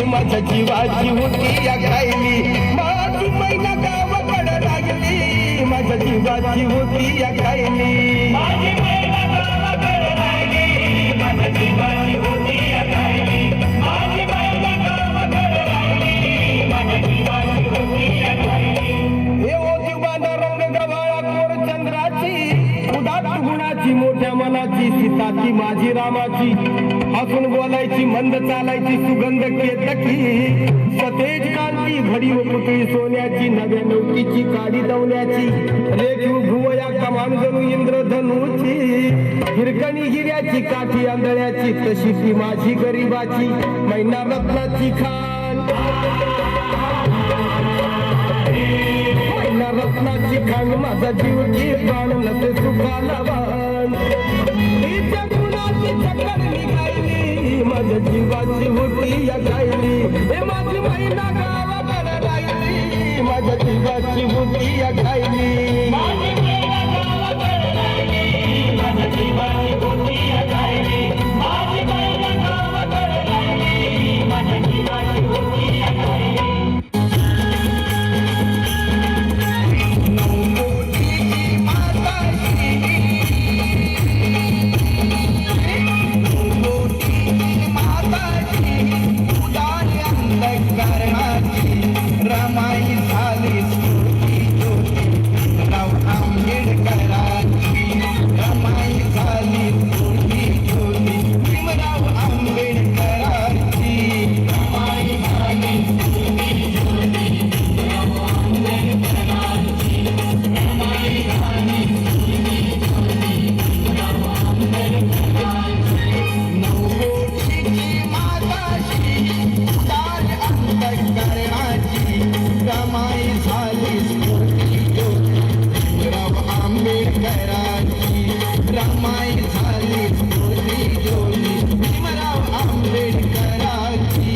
माझ्या जीवाची होती या गायली, माझी मैना गावाकडे लागली, माझ्या जीवाची होती या गायली, माझी मैना गावाकडे लागली, माझ्या जीवाची होती या गायली, माझी मैना गावाकडे लागली, माझ्या जीवाची होती या गायली. हे ओ जीवाना रंग गवाळा कोर चंद्राची, उदात गुणाची मोठ्या मनाची, सीता ती माझी रामाची, हसून बोलायची मंद चालायची सुगंध केतकी, सतेज कांती घडी व पुतळी सोन्याची, नव्या नौकीची काडी दवल्याची, रेखीव भुवया कमान जणू इंद्रधनुची, हिरकणी हिऱ्याची काठी आंधळ्याची, तशी ती माझी गरीबाची मैना रत्नाची खान, मैना रत्नाची खान, माझा जीव की प्राण नसे सुखाला वाण, हिच्या गुणाची चक्कर निघायली, माझ्या जीवाची होती या गायली, हे माझी मैना गावाकडे राहिली, माझ्या जीवाची होती या गायली, माझी मैना गावाकडे राहिली, माझ्या जीवाची होती या गायली, माझी मैना गावाकडे राहिली, माझ्या जीवाची होती या गायली. रमाई झाली राव आंबेडकरांची, रमाई झाली भीमराव आंबेडकरांची, रमाई झाली भीमराव आंबेडकरांची, रमाई झाली भीमराव आंबेडकरांची, नवकोटीची माताची उदार अंतःकरणाची, रमाई झाली भीमराव आंबेडकरांची, रमाई झाली भीमराव आंबेडकरांची.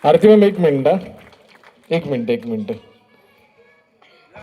आरती मॅम एक मिनिट.